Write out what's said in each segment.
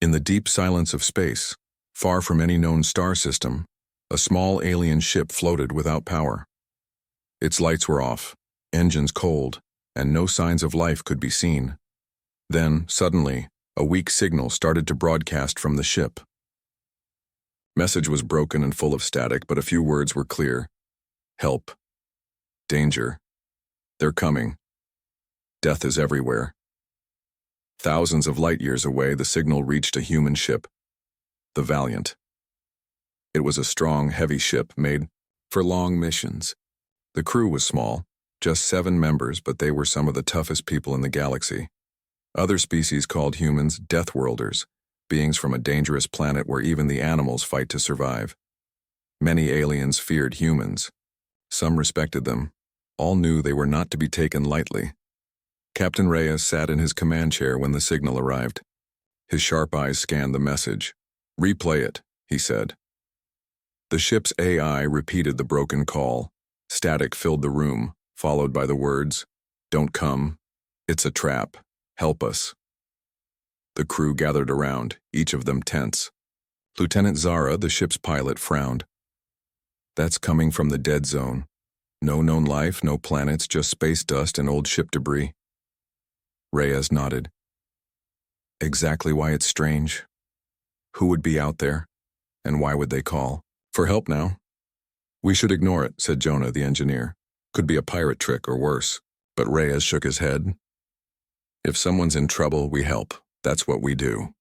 In the deep silence of space, far from any known star system, a small alien ship floated without power. Its lights were off, engines cold, and no signs of life could be seen. Then, suddenly, a weak signal started to broadcast from the ship. Message was broken and full of static, but a few words were clear. Help. Danger. They're coming. Death is everywhere. Thousands of light years away, the signal reached a human ship, the Valiant. It was a strong, heavy ship made for long missions. The crew was small, just 7 members, but they were some of the toughest people in the galaxy. Other species called humans Deathworlders, beings from a dangerous planet where even the animals fight to survive. Many aliens feared humans. Some respected them. All knew they were not to be taken lightly. Captain Reyes sat in his command chair when the signal arrived. His sharp eyes scanned the message. "Replay it," he said. The ship's AI repeated the broken call. Static filled the room, followed by the words, "Don't come. It's a trap. Help us." The crew gathered around, each of them tense. Lieutenant Zara, the ship's pilot, frowned. "That's coming from the dead zone. No known life, no planets, just space dust and old ship debris." Reyes nodded. "Exactly why it's strange. Who would be out there? And why would they call? For help now?" "We should ignore it," said Jonah, the engineer. "Could be a pirate trick or worse." But Reyes shook his head. "If someone's in trouble, we help. That's what we do."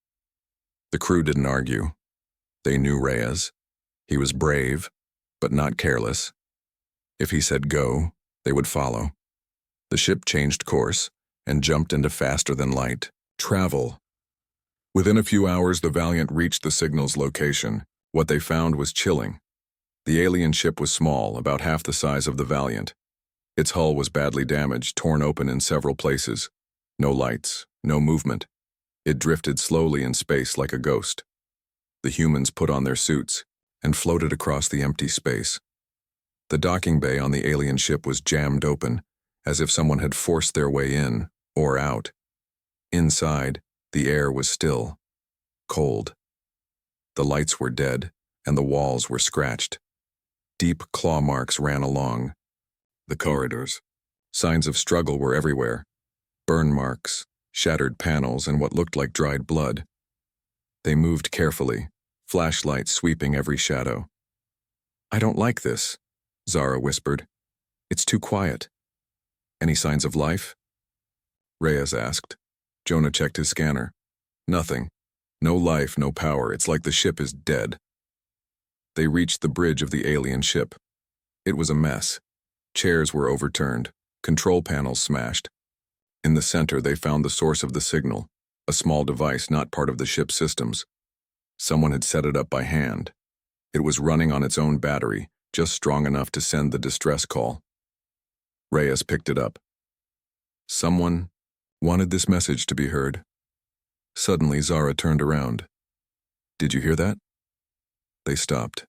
The crew didn't argue. They knew Reyes. He was brave, but not careless. If he said go, they would follow. The ship changed course and jumped into faster-than-light travel. Within a few hours, the Valiant reached the signal's location. What they found was chilling. The alien ship was small, about half the size of the Valiant. Its hull was badly damaged, torn open in several places. No lights, no movement. It drifted slowly in space like a ghost. The humans put on their suits and floated across the empty space. The docking bay on the alien ship was jammed open, as if someone had forced their way in or out. Inside, the air was still, cold. The lights were dead, and the walls were scratched. Deep claw marks ran along the corridors. Signs of struggle were everywhere. Burn marks, shattered panels, and what looked like dried blood. They moved carefully, flashlights sweeping every shadow. "I don't like this," Zara whispered. "It's too quiet." "Any signs of life?" Reyes asked. Jonah checked his scanner. "Nothing. No life, no power. It's like the ship is dead." They reached the bridge of the alien ship. It was a mess. Chairs were overturned, control panels smashed. In the center, they found the source of the signal, a small device not part of the ship's systems. Someone had set it up by hand. It was running on its own battery, just strong enough to send the distress call. Reyes picked it up. Someone wanted this message to be heard. Suddenly, Zara turned around. "Did you hear that?" They stopped.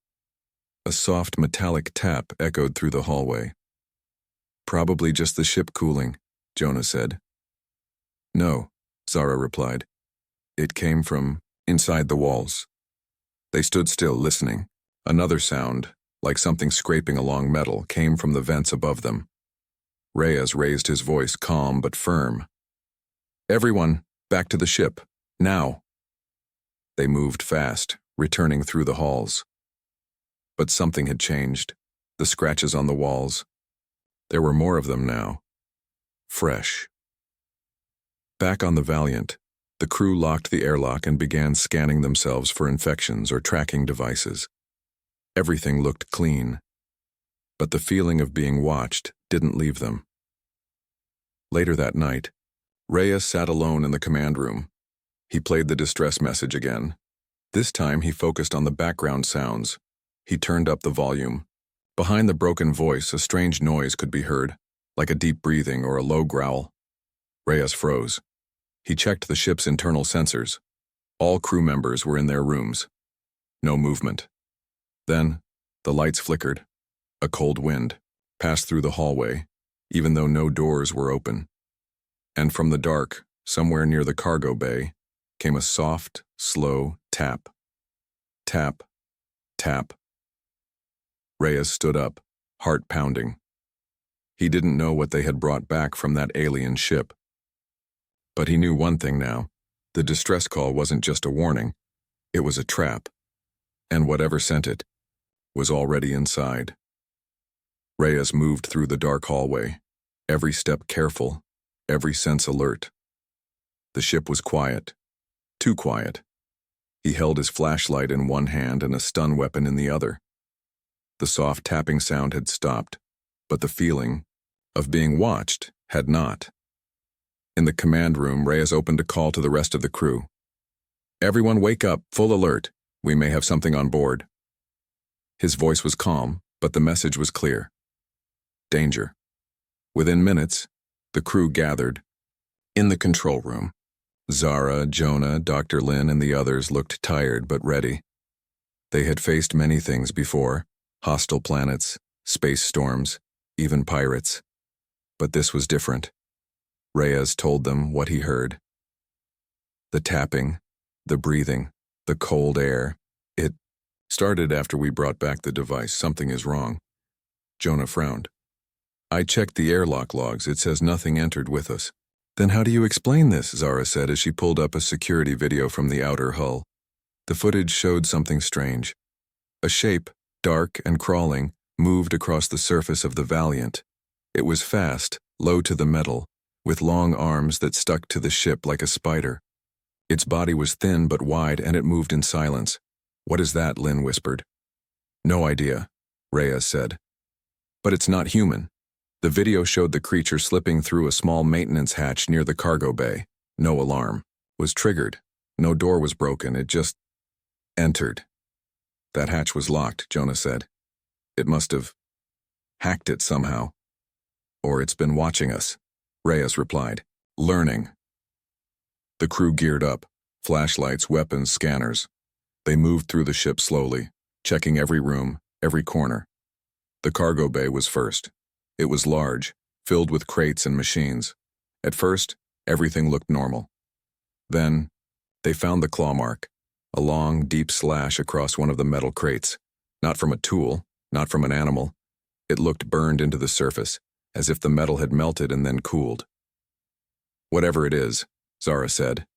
A soft metallic tap echoed through the hallway. "Probably just the ship cooling," Jonah said. "No," Zara replied. "It came from inside the walls." They stood still, listening. Another sound, like something scraping along metal, came from the vents above them. Reyes raised his voice, calm but firm. "Everyone, back to the ship. Now." They moved fast, returning through the halls. But something had changed. The scratches on the walls. There were more of them now. Fresh. Back on the Valiant, the crew locked the airlock and began scanning themselves for infections or tracking devices. Everything looked clean, but the feeling of being watched didn't leave them. Later that night, Reyes sat alone in the command room. He played the distress message again. This time he focused on the background sounds. He turned up the volume. Behind the broken voice, a strange noise could be heard, like a deep breathing or a low growl. Reyes froze. He checked the ship's internal sensors. All crew members were in their rooms. No movement. Then, the lights flickered. A cold wind passed through the hallway, even though no doors were open. And from the dark, somewhere near the cargo bay, came a soft, slow tap. Tap, tap. Reyes stood up, heart pounding. He didn't know what they had brought back from that alien ship. But he knew one thing now. The distress call wasn't just a warning. It was a trap. And whatever sent it was already inside. Reyes moved through the dark hallway, every step careful, every sense alert. The ship was quiet, too quiet. He held his flashlight in one hand and a stun weapon in the other. The soft tapping sound had stopped, but the feeling of being watched had not. In the command room, Reyes opened a call to the rest of the crew. "Everyone wake up, full alert. We may have something on board." His voice was calm, but the message was clear. Danger. Within minutes, the crew gathered. In the control room, Zara, Jonah, Dr. Lin, and the others looked tired but ready. They had faced many things before: hostile planets, space storms, even pirates. But this was different. Reyes told them what he heard. The tapping, the breathing, the cold air. It started after we brought back the device. Something is wrong. Jonah frowned. "I checked the airlock logs. It says nothing entered with us." "Then how do you explain this?" Zara said as she pulled up a security video from the outer hull. The footage showed something strange. A shape, dark and crawling, moved across the surface of the Valiant. It was fast, low to the metal, with long arms that stuck to the ship like a spider. Its body was thin but wide, and it moved in silence. "What is that?" Lin whispered. "No idea," Reyes said. "But it's not human." The video showed the creature slipping through a small maintenance hatch near the cargo bay. No alarm was triggered. No door was broken. It just entered. "That hatch was locked," Jonah said. "It must have hacked it somehow. Or it's been watching us," Reyes replied. "Learning." The crew geared up, flashlights, weapons, scanners. They moved through the ship slowly, checking every room, every corner. The cargo bay was first. It was large, filled with crates and machines. At first, everything looked normal. Then, they found the claw mark, a long, deep slash across one of the metal crates. Not from a tool, not from an animal. It looked burned into the surface, as if the metal had melted and then cooled. "Whatever it is," Zara said,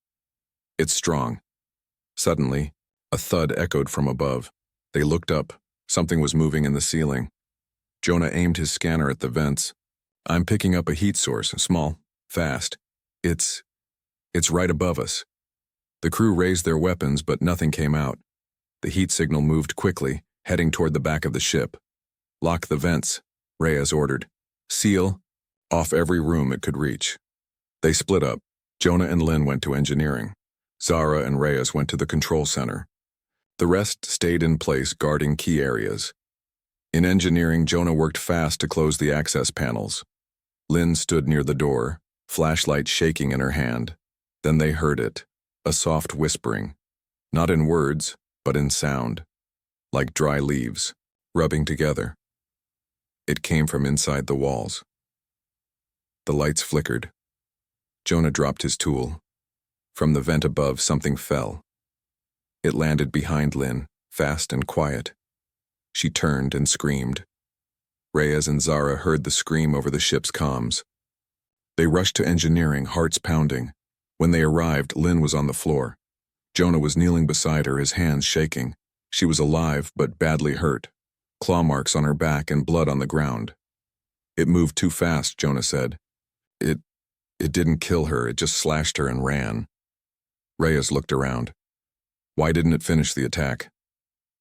"it's strong." Suddenly, a thud echoed from above. They looked up. Something was moving in the ceiling. Jonah aimed his scanner at the vents. "I'm picking up a heat source, small, fast. It's right above us." The crew raised their weapons, but nothing came out. The heat signal moved quickly, heading toward the back of the ship. "Lock the vents," Reyes ordered. "Seal off every room it could reach." They split up. Jonah and Lin went to engineering. Zara and Reyes went to the control center. The rest stayed in place, guarding key areas. In engineering, Jonah worked fast to close the access panels. Lin stood near the door, flashlight shaking in her hand. Then they heard it, a soft whispering, not in words, but in sound, like dry leaves, rubbing together. It came from inside the walls. The lights flickered. Jonah dropped his tool. From the vent above, something fell. It landed behind Lin, fast and quiet. She turned and screamed. Reyes and Zara heard the scream over the ship's comms. They rushed to engineering, hearts pounding. When they arrived, Lin was on the floor. Jonah was kneeling beside her, his hands shaking. She was alive, but badly hurt. Claw marks on her back and blood on the ground. "It moved too fast," Jonah said. It didn't kill her, it just slashed her and ran." Reyes looked around. Why didn't it finish the attack?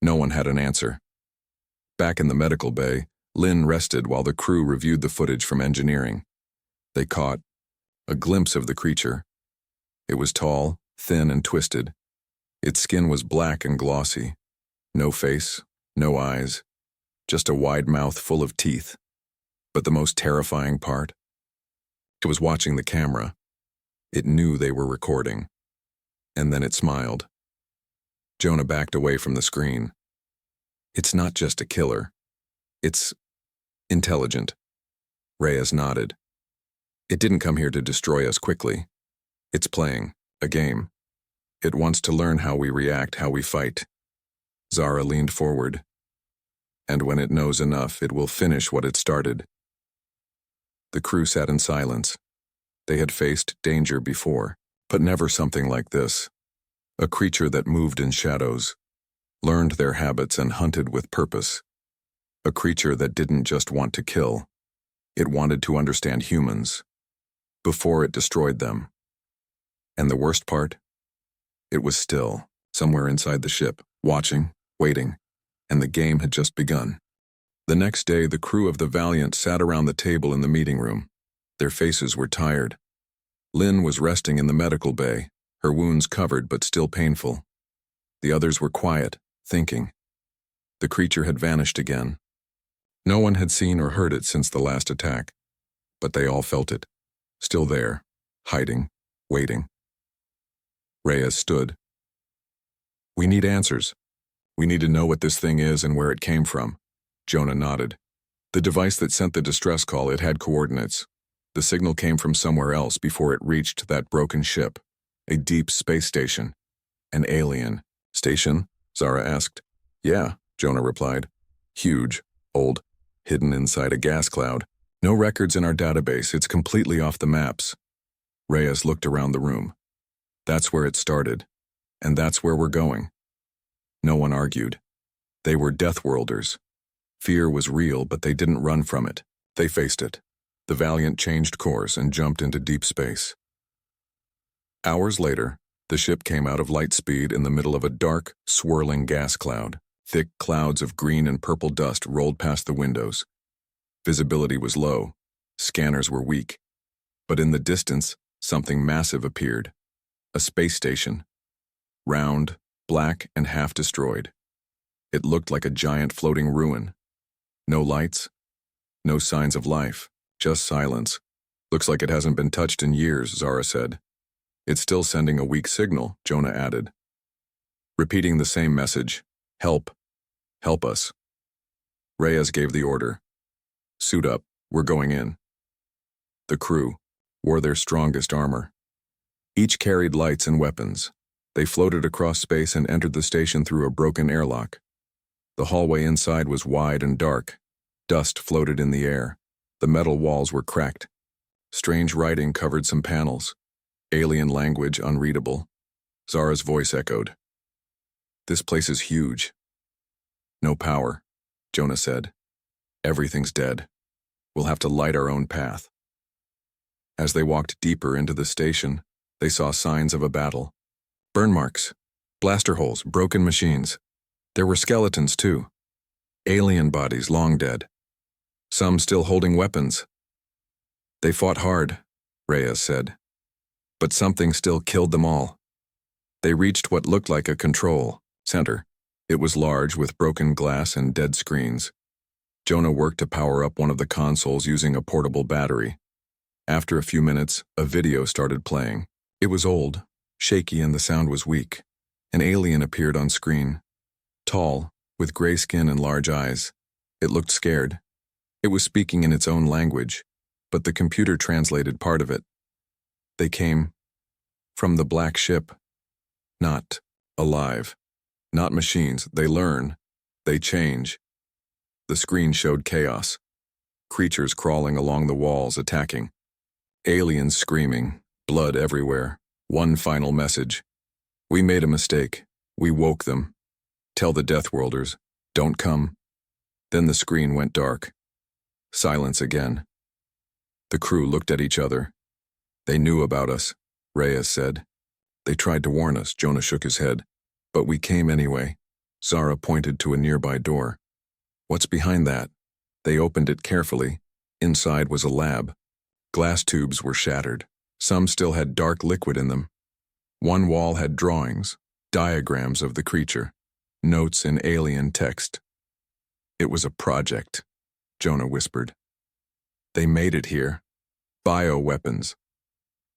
No one had an answer. Back in the medical bay, Lin rested while the crew reviewed the footage from engineering. They caught a glimpse of the creature. It was tall, thin, and twisted. Its skin was black and glossy. No face, no eyes, just a wide mouth full of teeth. But the most terrifying part? It was watching the camera. It knew they were recording. And then it smiled. Jonah backed away from the screen. "It's not just a killer. It's intelligent." Reyes nodded. "It didn't come here to destroy us quickly. It's playing a game. It wants to learn how we react, how we fight. Zara leaned forward. And when it knows enough, it will finish what it started. The crew sat in silence. They had faced danger before, but never something like this. A creature that moved in shadows, learned their habits and hunted with purpose. A creature that didn't just want to kill. It wanted to understand humans, before it destroyed them. And the worst part? It was still, somewhere inside the ship, watching, waiting, and the game had just begun. The next day, the crew of the Valiant sat around the table in the meeting room. Their faces were tired. Lynn was resting in the medical bay, her wounds covered but still painful. The others were quiet, thinking. The creature had vanished again. No one had seen or heard it since the last attack, but they all felt it, still there, hiding, waiting. Reyes stood. "We need answers. We need to know what this thing is and where it came from." Jonah nodded. "The device that sent the distress call, it had coordinates. The signal came from somewhere else before it reached that broken ship. A deep space station. An alien." "Station?" Zara asked. "Yeah," Jonah replied. "Huge, old, hidden inside a gas cloud. No records in our database, it's completely off the maps." Reyes looked around the room. "That's where it started. And that's where we're going." No one argued. They were Deathworlders. Fear was real, but they didn't run from it. They faced it. The Valiant changed course and jumped into deep space. Hours later, the ship came out of light speed in the middle of a dark, swirling gas cloud. Thick clouds of green and purple dust rolled past the windows. Visibility was low. Scanners were weak. But in the distance, something massive appeared. A space station. Round, black, and half destroyed. It looked like a giant floating ruin. No lights. No signs of life. Just silence. "Looks like it hasn't been touched in years," Zara said. "It's still sending a weak signal," Jonah added. Repeating the same message. "Help. Help us." Reyes gave the order. "Suit up. We're going in." The crew wore their strongest armor. Each carried lights and weapons. They floated across space and entered the station through a broken airlock. The hallway inside was wide and dark. Dust floated in the air. The metal walls were cracked. Strange writing covered some panels. Alien language unreadable. Zara's voice echoed. "This place is huge." "No power," Jonah said. "Everything's dead. We'll have to light our own path." As they walked deeper into the station, they saw signs of a battle. Burn marks, blaster holes, broken machines. There were skeletons too. Alien bodies long dead. Some still holding weapons. "They fought hard," Reyes said. "But something still killed them all." They reached what looked like a control center. It was large with broken glass and dead screens. Jonah worked to power up one of the consoles using a portable battery. After a few minutes, a video started playing. It was old, shaky, and the sound was weak. An alien appeared on screen. Tall, with gray skin and large eyes. It looked scared. It was speaking in its own language, but the computer translated part of it. They came from the black ship. Not alive. Not machines. They learn. They change. The screen showed chaos. Creatures crawling along the walls, attacking. Aliens screaming. Blood everywhere. One final message. "We made a mistake. We woke them. Tell the Deathworlders. Don't come." Then the screen went dark. Silence again. The crew looked at each other. "They knew about us," Reyes said. "They tried to warn us," Jonah shook his head. "But we came anyway." Zara pointed to a nearby door. "What's behind that?" They opened it carefully. Inside was a lab. Glass tubes were shattered. Some still had dark liquid in them. One wall had drawings, diagrams of the creature, notes in alien text. "It was a project," Jonah whispered. "They made it here. Bioweapons."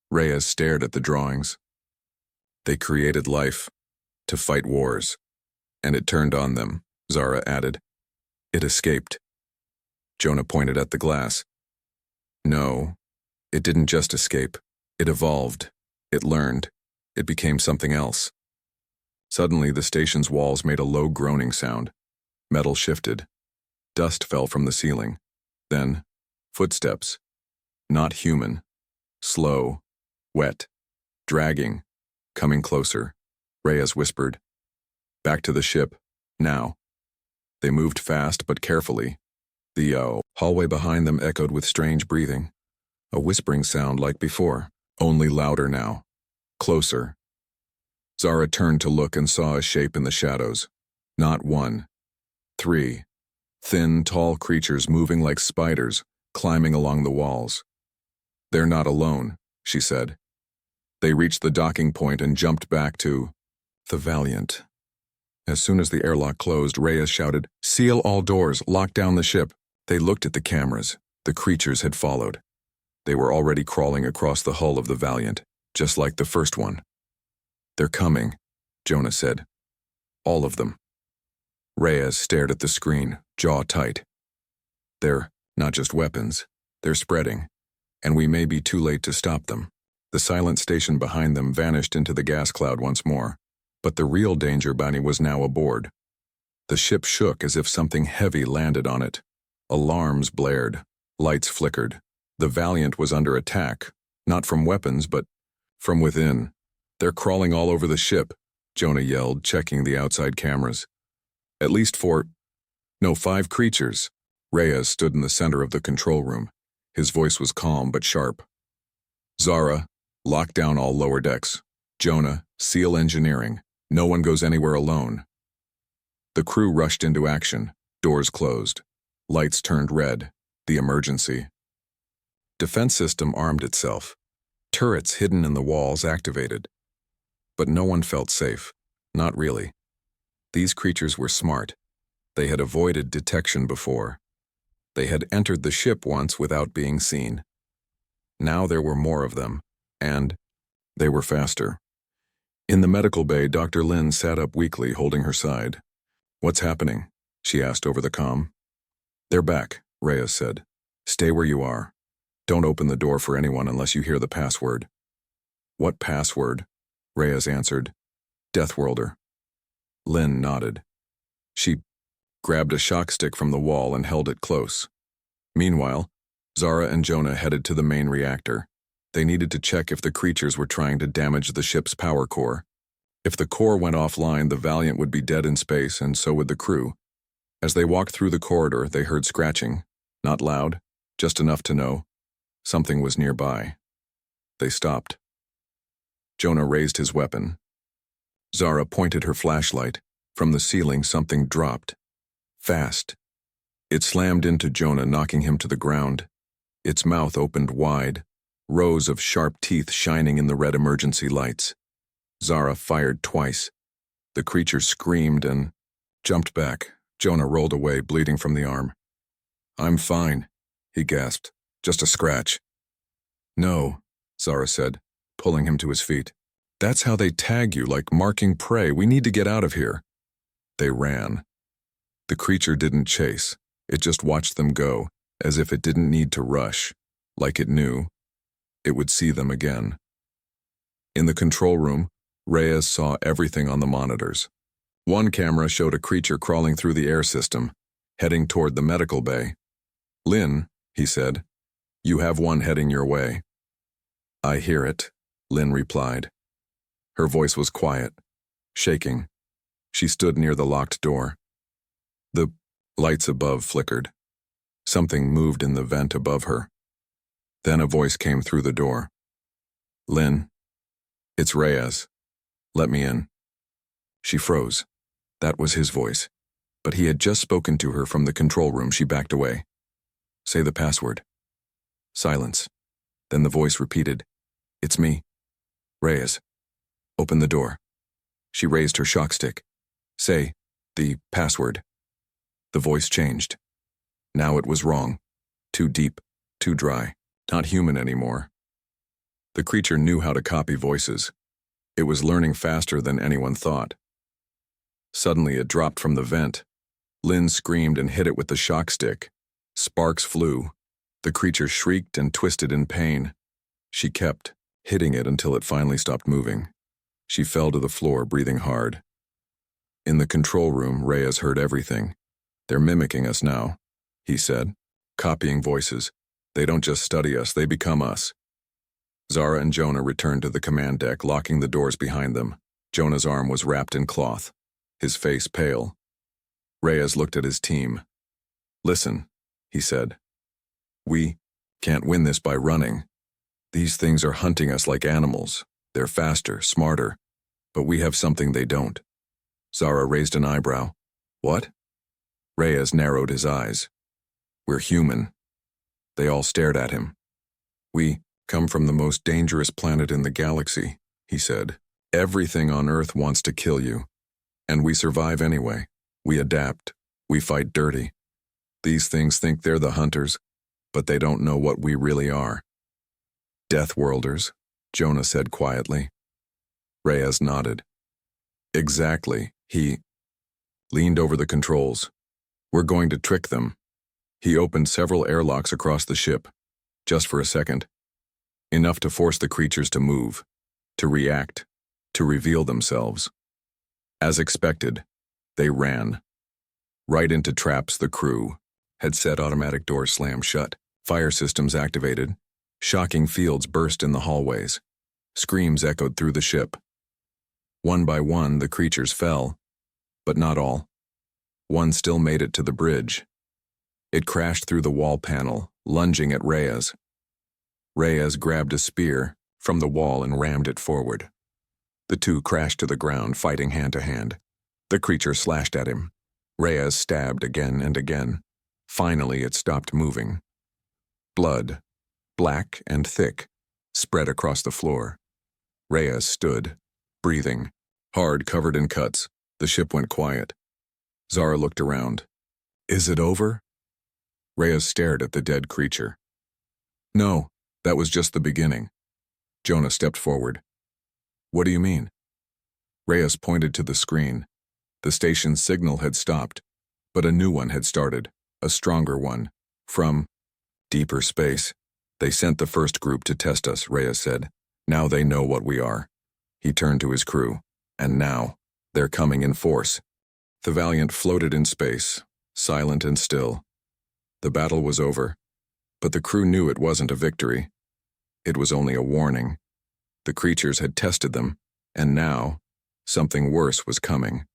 Reyes stared at the drawings. "They created life to fight wars, and it turned on them," Zara added. "It escaped." Jonah pointed at the glass. "No, it didn't just escape. It evolved. It learned. It became something else." Suddenly, the station's walls made a low groaning sound. Metal shifted. Dust fell from the ceiling. Then, footsteps. Not human. Slow. Wet. Dragging. Coming closer. Reyes whispered. Back to the ship. Now. They moved fast but carefully. The hallway behind them echoed with strange breathing. A whispering sound like before, only louder now. Closer. Zara turned to look and saw a shape in the shadows. Not one. 3. Thin, tall creatures moving like spiders, climbing along the walls. They're not alone, she said. They reached the docking point and jumped back to the Valiant. As soon as the airlock closed, Reyes shouted, "Seal all doors, lock down the ship." They looked at the cameras. The creatures had followed. They were already crawling across the hull of the Valiant, just like the first one. "They're coming," Jonah said. "All of them." Reyes stared at the screen, jaw tight. "They're not just weapons. They're spreading, and we may be too late to stop them." The silent station behind them vanished into the gas cloud once more, but the real danger bounty was now aboard. The ship shook as if something heavy landed on it. Alarms blared. Lights flickered. The Valiant was under attack, not from weapons, but from within. "They're crawling all over the ship," Jonah yelled, checking the outside cameras. "At least 5 creatures." Reyes stood in the center of the control room. His voice was calm but sharp. "Zara, lock down all lower decks. Jonah, seal engineering. No one goes anywhere alone." The crew rushed into action. Doors closed. Lights turned red. The emergency. Defense system armed itself. Turrets hidden in the walls activated. But no one felt safe. Not really. These creatures were smart. They had avoided detection before. They had entered the ship once without being seen. Now there were more of them, and they were faster. In the medical bay, Dr. Lin sat up weakly, holding her side. "What's happening?" she asked over the comm. "They're back," Reyes said. "Stay where you are. Don't open the door for anyone unless you hear the password." "What password?" Reyes answered. "Deathworlder." Lin nodded. She grabbed a shock stick from the wall and held it close. Meanwhile, Zara and Jonah headed to the main reactor. They needed to check if the creatures were trying to damage the ship's power core. If the core went offline, the Valiant would be dead in space, and so would the crew. As they walked through the corridor, they heard scratching. Not loud, just enough to know something was nearby. They stopped. Jonah raised his weapon. Zara pointed her flashlight. From the ceiling, something dropped. Fast. It slammed into Jonah, knocking him to the ground. Its mouth opened wide, rows of sharp teeth shining in the red emergency lights. Zara fired twice. The creature screamed and jumped back. Jonah rolled away, bleeding from the arm. "I'm fine," he gasped. "Just a scratch." "No," Zara said, pulling him to his feet. "That's how they tag you, like marking prey. We need to get out of here." They ran. The creature didn't chase. It just watched them go, as if it didn't need to rush. Like it knew it would see them again. In the control room, Reyes saw everything on the monitors. One camera showed a creature crawling through the air system, heading toward the medical bay. "Lin," he said, "you have one heading your way." "I hear it," Lin replied. Her voice was quiet, shaking. She stood near the locked door. The lights above flickered. Something moved in the vent above her. Then a voice came through the door. "Lin, it's Reyes. Let me in." She froze. That was his voice. But he had just spoken to her from the control room. She backed away. "Say the password." Silence. Then the voice repeated, "It's me. Reyes. Open the door." She raised her shock stick. "Say the password." The voice changed. Now it was wrong. Too deep, too dry. Not human anymore. The creature knew how to copy voices. It was learning faster than anyone thought. Suddenly it dropped from the vent. Lin screamed and hit it with the shock stick. Sparks flew. The creature shrieked and twisted in pain. She kept hitting it until it finally stopped moving. She fell to the floor, breathing hard. In the control room, Reyes heard everything. "They're mimicking us now," he said, copying voices. "They don't just study us, they become us." Zara and Jonah returned to the command deck, locking the doors behind them. Jonah's arm was wrapped in cloth, his face pale. Reyes looked at his team. "Listen," he said. "We can't win this by running. These things are hunting us like animals. They're faster, smarter, but we have something they don't." Zara raised an eyebrow. "What?" Reyes narrowed his eyes. "We're human." They all stared at him. "We come from the most dangerous planet in the galaxy," he said. "Everything on Earth wants to kill you. And we survive anyway. We adapt. We fight dirty. These things think they're the hunters, but they don't know what we really are." "Deathworlders," Jonah said quietly. Reyes nodded. "Exactly." He leaned over the controls. "We're going to trick them." He opened several airlocks across the ship, just for a second. Enough to force the creatures to move, to react, to reveal themselves. As expected, they ran. Right into traps the crew had set. Automatic doors slammed shut, fire systems activated. Shocking fields burst in the hallways. Screams echoed through the ship. One by one, the creatures fell, but not all. One still made it to the bridge. It crashed through the wall panel, lunging at Reyes. Reyes grabbed a spear from the wall and rammed it forward. The two crashed to the ground, fighting hand to hand. The creature slashed at him. Reyes stabbed again and again. Finally, it stopped moving. Blood, black and thick, spread across the floor. Reyes stood, breathing, hard, covered in cuts. The ship went quiet. Zara looked around. "Is it over?" Reyes stared at the dead creature. "No, that was just the beginning." Jonah stepped forward. "What do you mean?" Reyes pointed to the screen. The station's signal had stopped, but a new one had started, a stronger one, from deeper space. "They sent the first group to test us," Reyes said. "Now they know what we are." He turned to his crew. "And now, they're coming in force." The Valiant floated in space, silent and still. The battle was over, but the crew knew it wasn't a victory. It was only a warning. The creatures had tested them, and now, something worse was coming.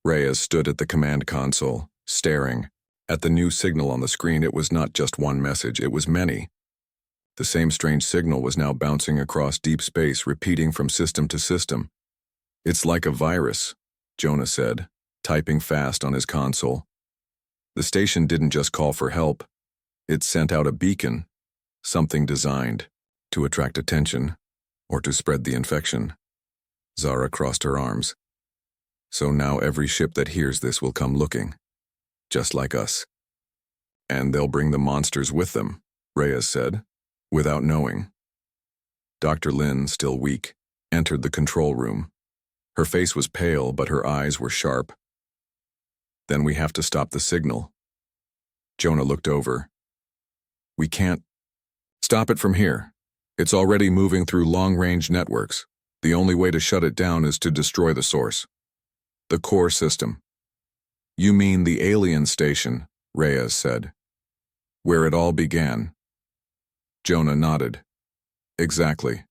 Reyes stood at the command console, staring. At the new signal on the screen, it was not just one message, it was many. The same strange signal was now bouncing across deep space, repeating from system to system. "It's like a virus," Jonah said, typing fast on his console. The station didn't just call for help. It sent out a beacon, something designed to attract attention or to spread the infection. Zara crossed her arms. "So now every ship that hears this will come looking, just like us. And they'll bring the monsters with them," Reyes said, without knowing. Dr. Lin, still weak, entered the control room. Her face was pale, but her eyes were sharp. "Then we have to stop the signal." Jonah looked over. "We can't stop it from here. It's already moving through long-range networks. The only way to shut it down is to destroy the source. The core system." "You mean the alien station," Reyes said. "Where it all began." Jonah nodded. "Exactly."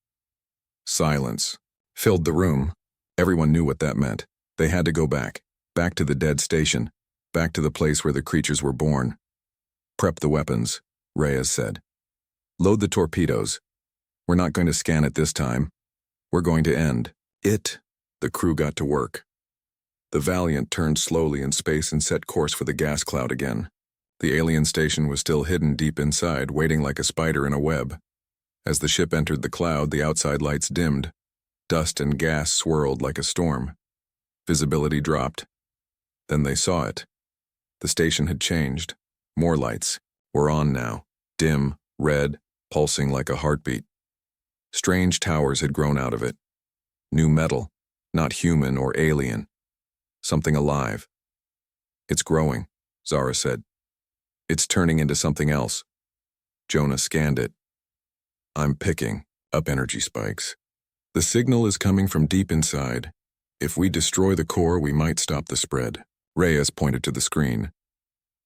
Silence filled the room. Everyone knew what that meant. They had to go back to the dead station, back to the place where the creatures were born. "Prep the weapons," Reyes said. "Load the torpedoes. We're not going to scan it this time. We're going to end it." The crew got to work. The Valiant turned slowly in space and set course for the gas cloud again. The alien station was still hidden deep inside, waiting like a spider in a web. As the ship entered the cloud, the outside lights dimmed. Dust and gas swirled like a storm. Visibility dropped. Then they saw it. The station had changed. More lights were on now, dim, red, pulsing like a heartbeat. Strange towers had grown out of it. New metal, not human or alien. Something alive. "It's growing," Zara said. "It's turning into something else." Jonah scanned it. "I'm picking up energy spikes. The signal is coming from deep inside. If we destroy the core, we might stop the spread. Reyes pointed to the screen.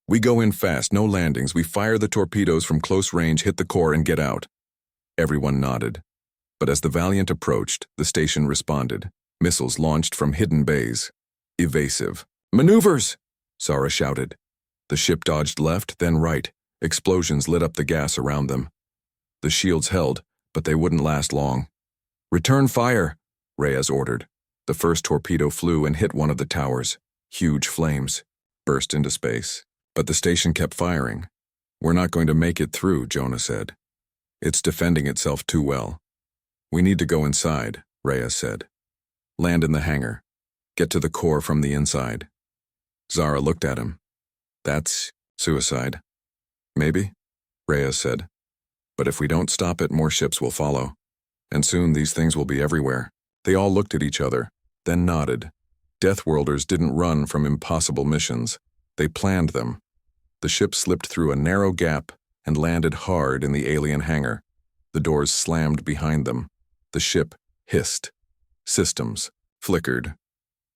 We go in fast, no landings. We fire the torpedoes from close range, hit the core, and get out. Everyone nodded. But as the Valiant approached, the station responded. Missiles launched from hidden bays. Evasive. Maneuvers! Zara shouted. The ship dodged left, then right. Explosions lit up the gas around them. The shields held, but they wouldn't last long. Return fire, Reyes ordered. The first torpedo flew and hit one of the towers. Huge flames burst into space. But the station kept firing. We're not going to make it through, Jonah said. It's defending itself too well. We need to go inside, Reyes said. Land in the hangar. Get to the core from the inside. Zara looked at him. That's suicide. Maybe, Reyes said. But if we don't stop it, more ships will follow. And soon these things will be everywhere. They all looked at each other, then nodded. Deathworlders didn't run from impossible missions. They planned them. The ship slipped through a narrow gap and landed hard in the alien hangar. The doors slammed behind them. The ship hissed. Systems flickered.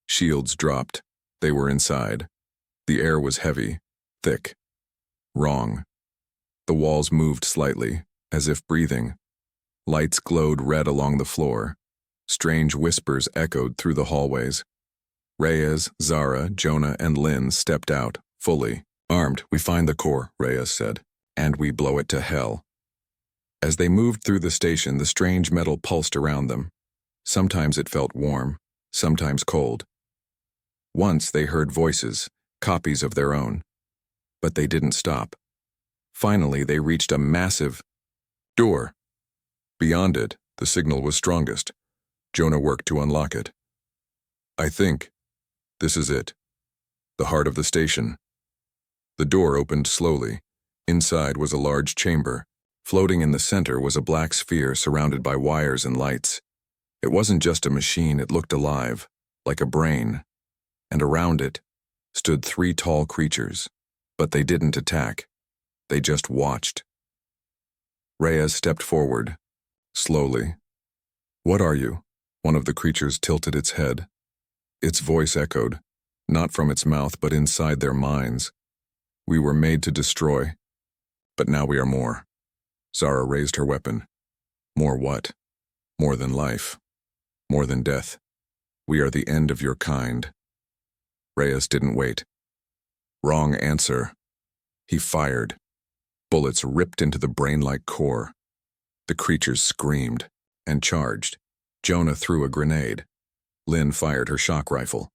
Shields dropped. They were inside. The air was heavy, thick. Wrong. The walls moved slightly, as if breathing. Lights glowed red along the floor. Strange whispers echoed through the hallways. Reyes, Zara, Jonah, and Lynn stepped out, fully. Armed, we find the core, Reyes said, and we blow it to hell. As they moved through the station, the strange metal pulsed around them. Sometimes it felt warm, sometimes cold. Once they heard voices, copies of their own. But they didn't stop. Finally, they reached a massive door. Beyond it, the signal was strongest. Jonah worked to unlock it. I think this is it. The heart of the station. The door opened slowly. Inside was a large chamber. Floating in the center was a black sphere surrounded by wires and lights. It wasn't just a machine, it looked alive, like a brain. And around it stood 3 tall creatures. But they didn't attack. They just watched. Reyes stepped forward, slowly. What are you? One of the creatures tilted its head. Its voice echoed, not from its mouth but inside their minds. We were made to destroy, but now we are more. Zara raised her weapon. More what? More than life. More than death. We are the end of your kind. Reyes didn't wait. Wrong answer. He fired. Bullets ripped into the brain-like core. The creatures screamed and charged. Jonah threw a grenade. Lynn fired her shock rifle.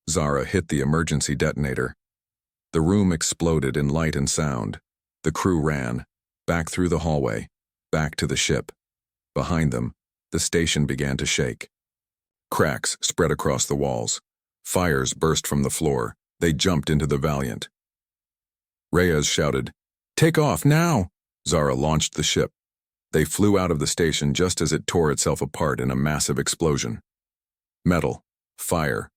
Zara hit the emergency detonator. The room exploded in light and sound. The crew ran, back through the hallway, back to the ship. Behind them, the station began to shake. Cracks spread across the walls. Fires burst from the floor. They jumped into the Valiant. Reyes shouted, "Take off, now!" Zara launched the ship. They flew out of the station just as it tore itself apart in a massive explosion. Metal, fire,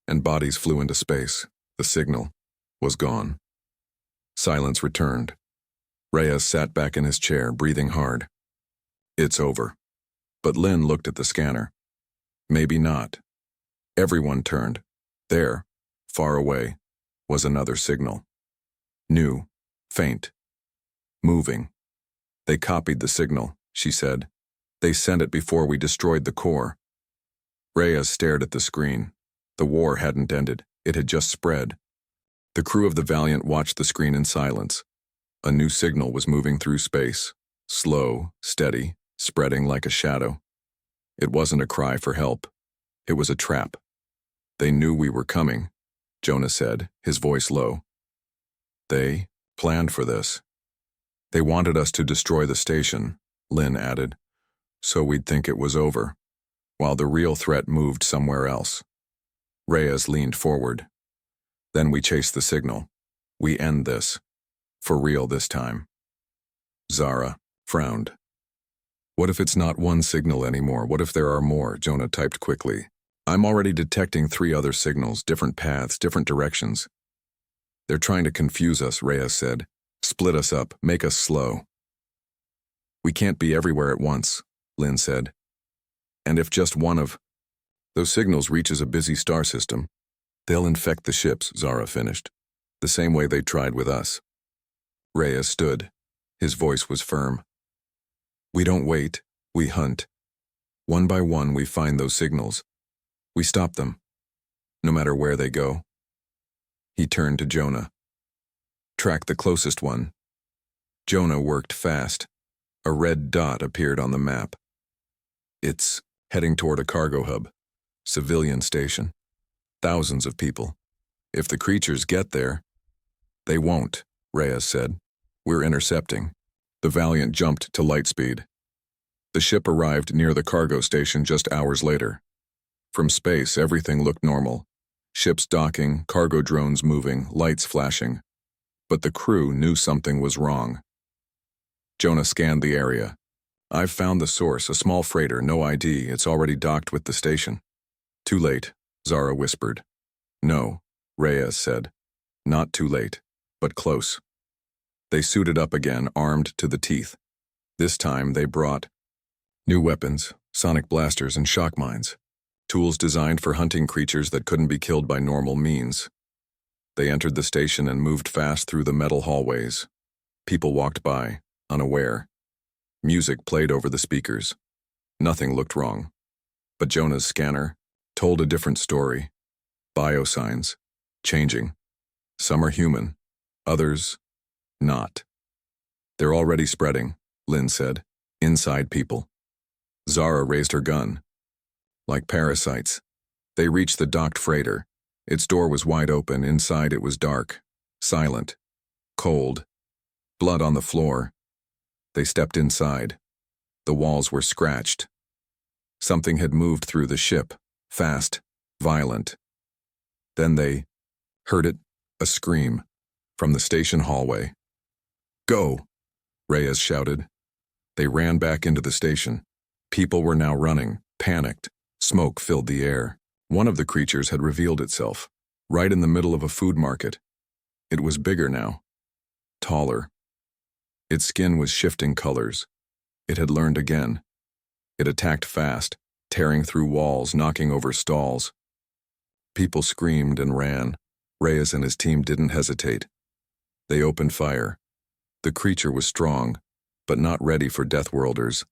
and bodies flew into space. The signal was gone. Silence returned. Reyes sat back in his chair, breathing hard. It's over. But Lynn looked at the scanner. Maybe not. Everyone turned. There, far away, was another signal. New, faint, moving. They copied the signal, she said. They sent it before we destroyed the core. Reyes stared at the screen. The war hadn't ended. It had just spread. The crew of the Valiant watched the screen in silence. A new signal was moving through space. Slow, steady, spreading like a shadow. It wasn't a cry for help. It was a trap. They knew we were coming, Jonah said, his voice low. They planned for this. They wanted us to destroy the station, Lynn added, so we'd think it was over, while the real threat moved somewhere else. Reyes leaned forward. Then we chase the signal. We end this. For real this time. Zara frowned. What if it's not one signal anymore? What if there are more? Jonah typed quickly. I'm already detecting 3 other signals, different paths, different directions. They're trying to confuse us, Reyes said. Split us up, make us slow. We can't be everywhere at once, Lynn said. And if just one of... Those signals reaches a busy star system. They'll infect the ships, Zara finished. The same way they tried with us. Reyes stood. His voice was firm. We don't wait, we hunt. One by one we find those signals. We stop them, no matter where they go. He turned to Jonah. Track the closest one. Jonah worked fast. A red dot appeared on the map. It's heading toward a cargo hub. Civilian station. Thousands of people. If the creatures get there, they won't, Reyes said. We're intercepting. The Valiant jumped to light speed. The ship arrived near the cargo station just hours later. From space, everything looked normal. Ships docking, cargo drones moving, lights flashing. But the crew knew something was wrong. Jonah scanned the area. I've found the source, a small freighter, no ID. It's already docked with the station. Too late, Zara whispered. No, Reyes said. Not too late, but close. They suited up again, armed to the teeth. This time they brought new weapons, sonic blasters and shock mines. Tools designed for hunting creatures that couldn't be killed by normal means. They entered the station and moved fast through the metal hallways. People walked by, unaware. Music played over the speakers. Nothing looked wrong. But Jonah's scanner told a different story. Biosigns, changing. Some are human, others not. They're already spreading, Lynn said. Inside people. Zara raised her gun. Like parasites. They reached the docked freighter. Its door was wide open. Inside it was dark, silent, cold. Blood on the floor. They stepped inside. The walls were scratched. Something had moved through the ship, fast, violent. Then they heard it, a scream, from the station hallway. Go, Reyes shouted. They ran back into the station. People were now running, panicked. Smoke filled the air. One of the creatures had revealed itself, right in the middle of a food market. It was bigger now, taller. Its skin was shifting colors. It had learned again. It attacked fast, tearing through walls, knocking over stalls. People screamed and ran. Reyes and his team didn't hesitate. They opened fire. The creature was strong, but not ready for Deathworlders.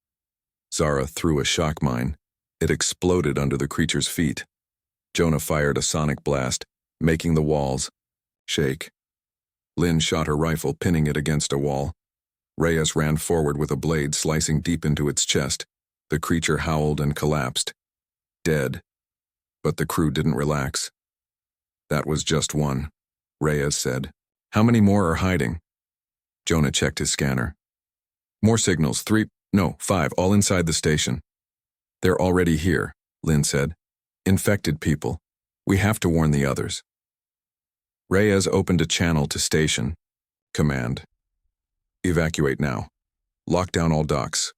Zara threw a shock mine. It exploded under the creature's feet. Jonah fired a sonic blast, making the walls shake. Lynn shot her rifle, pinning it against a wall. Reyes ran forward with a blade slicing deep into its chest. The creature howled and collapsed. Dead. But the crew didn't relax. That was just one, Reyes said. How many more are hiding? Jonah checked his scanner. More signals, 5, all inside the station. They're already here, Lynn said. Infected people. We have to warn the others. Reyes opened a channel to station. Command. Evacuate now. Lock down all docks.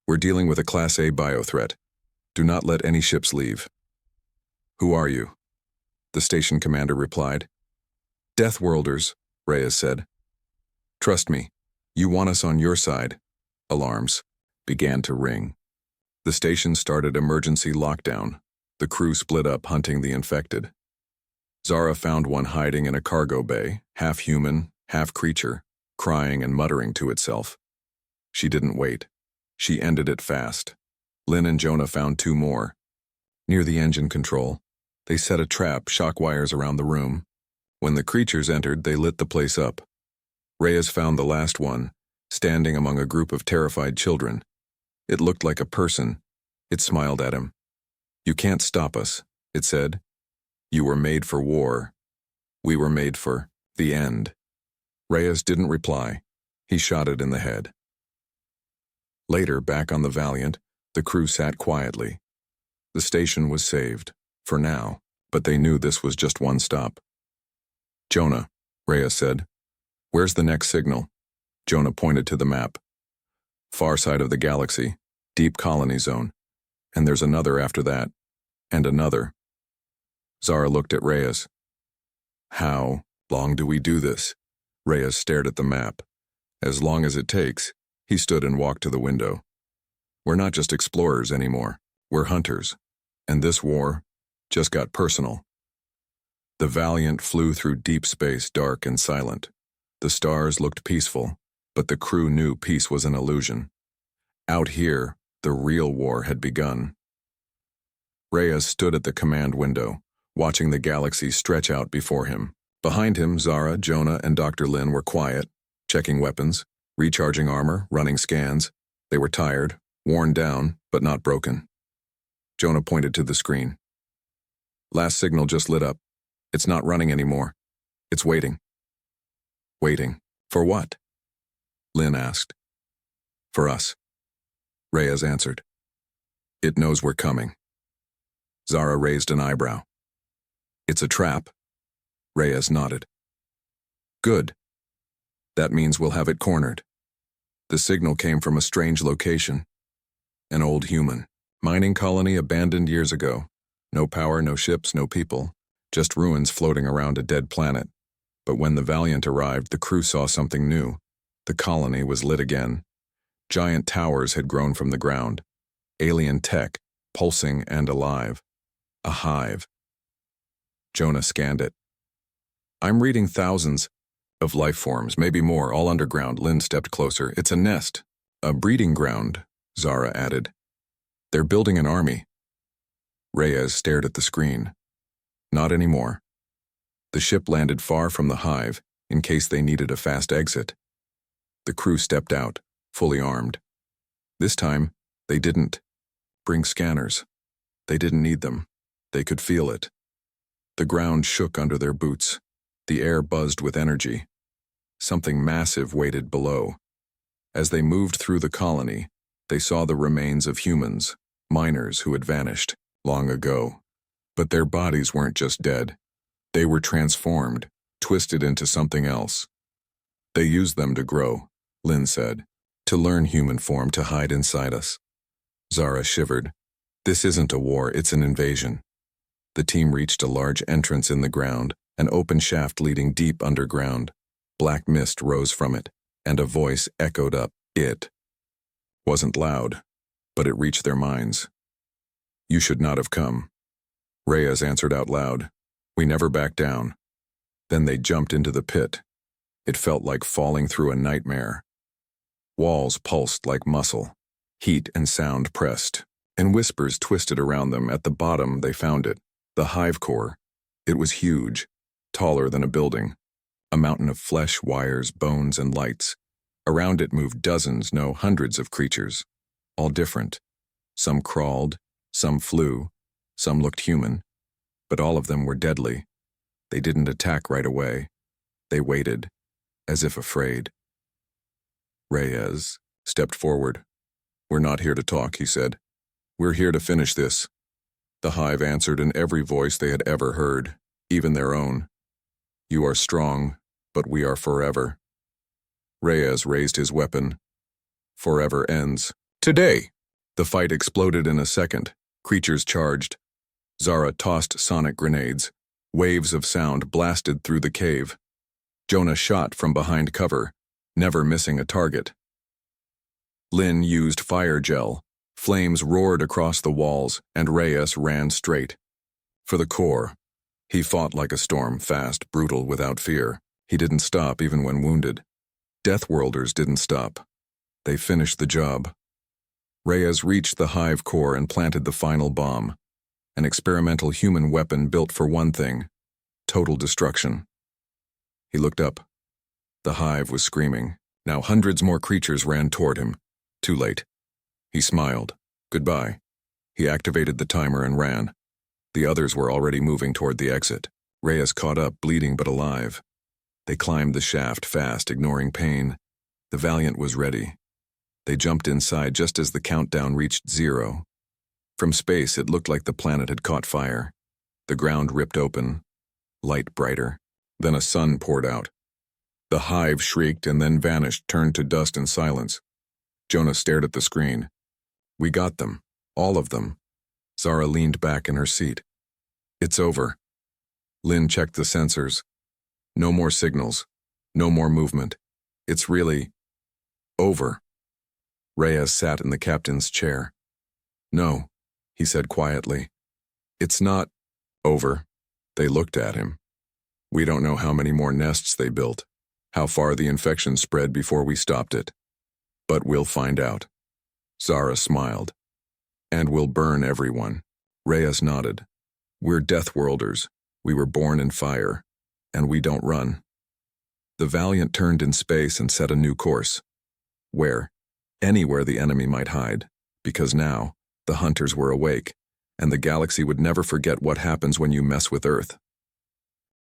We're dealing with a Class A biothreat. Do not let any ships leave. Who are you? The station commander replied. Deathworlders, Reyes said. Trust me, you want us on your side. Alarms began to ring. The station started emergency lockdown. The crew split up hunting the infected. Zara found one hiding in a cargo bay, half human, half creature, crying and muttering to itself. She didn't wait. She ended it fast. Lynn and Jonah found 2 more. Near the engine control, they set a trap, shock wires around the room. When the creatures entered, they lit the place up. Reyes found the last one, standing among a group of terrified children. It looked like a person. It smiled at him. You can't stop us, it said. You were made for war. We were made for the end. Reyes didn't reply. He shot it in the head. Later, back on the Valiant, the crew sat quietly. The station was saved, for now, but they knew this was just one stop. Jonah, Reyes said. Where's the next signal? Jonah pointed to the map. Far side of the galaxy, deep colony zone. And there's another after that. And another. Zara looked at Reyes. How long do we do this? Reyes stared at the map. As long as it takes. He stood and walked to the window. We're not just explorers anymore. We're hunters. And this war just got personal. The Valiant flew through deep space, dark and silent. The stars looked peaceful, but the crew knew peace was an illusion. Out here, the real war had begun. Reyes stood at the command window, watching the galaxy stretch out before him. Behind him, Zara, Jonah, and Dr. Lin were quiet, checking weapons, recharging armor, running scans. They were tired, worn down, but not broken. Jonah pointed to the screen. Last signal just lit up. It's not running anymore. It's waiting. Waiting. For what? Lin asked. For us. Reyes answered. It knows we're coming. Zara raised an eyebrow. It's a trap. Reyes nodded. Good. That means we'll have it cornered. The signal came from a strange location. An old human. Mining colony abandoned years ago. No power, no ships, no people. Just ruins floating around a dead planet. But when the Valiant arrived, the crew saw something new. The colony was lit again. Giant towers had grown from the ground. Alien tech, pulsing and alive. A hive. Jonah scanned it. I'm reading thousands of life forms, maybe more, all underground. Lin stepped closer. It's a nest. A breeding ground, Zara added. They're building an army. Reyes stared at the screen. Not anymore. The ship landed far from the hive, in case they needed a fast exit. The crew stepped out, fully armed. This time, they didn't bring scanners. They didn't need them. They could feel it. The ground shook under their boots. The air buzzed with energy. Something massive waited below. As they moved through the colony, they saw the remains of humans, miners who had vanished long ago. But their bodies weren't just dead. They were transformed, twisted into something else. They used them to grow, Lin said, to learn human form, to hide inside us. Zara shivered. This isn't a war, it's an invasion. The team reached a large entrance in the ground, an open shaft leading deep underground. Black mist rose from it, and a voice echoed up. It wasn't loud, but it reached their minds. You should not have come. Reyes answered out loud. We never back down. Then they jumped into the pit. It felt like falling through a nightmare. Walls pulsed like muscle. Heat and sound pressed, and whispers twisted around them. At the bottom they found it, the hive core. It was huge, taller than a building. A mountain of flesh, wires, bones, and lights. Around it moved dozens, no, hundreds of creatures, all different. Some crawled, some flew, some looked human, but all of them were deadly. They didn't attack right away. They waited, as if afraid. Reyes stepped forward. We're not here to talk, he said. We're here to finish this. The hive answered in every voice they had ever heard, even their own. You are strong, but we are forever. Reyes raised his weapon. Forever ends today. The fight exploded in a second. Creatures charged. Zara tossed sonic grenades. Waves of sound blasted through the cave. Jonah shot from behind cover, never missing a target. Lin used fire gel. Flames roared across the walls, and Reyes ran straight. For the core, he fought like a storm, fast, brutal, without fear. He didn't stop even when wounded. Deathworlders didn't stop. They finished the job. Reyes reached the hive core and planted the final bomb. An experimental human weapon built for one thing: total destruction. He looked up. The hive was screaming. Now hundreds more creatures ran toward him. Too late. He smiled. Goodbye. He activated the timer and ran. The others were already moving toward the exit. Reyes caught up, bleeding but alive. They climbed the shaft fast, ignoring pain. The Valiant was ready. They jumped inside just as the countdown reached 0. From space, it looked like the planet had caught fire. The ground ripped open, light brighter. Then a sun poured out. The hive shrieked and then vanished, turned to dust and silence. Jonah stared at the screen. We got them. All of them. Zara leaned back in her seat. It's over. Lin checked the sensors. No more signals. No more movement. It's really over. Reyes sat in the captain's chair. No, he said quietly. It's not over. They looked at him. We don't know how many more nests they built, how far the infection spread before we stopped it. But we'll find out. Zara smiled. And we'll burn everyone. Reyes nodded. We're Deathworlders. We were born in fire. And we don't run. The Valiant turned in space and set a new course. Where? Anywhere the enemy might hide. Because now, the hunters were awake, and the galaxy would never forget what happens when you mess with Earth.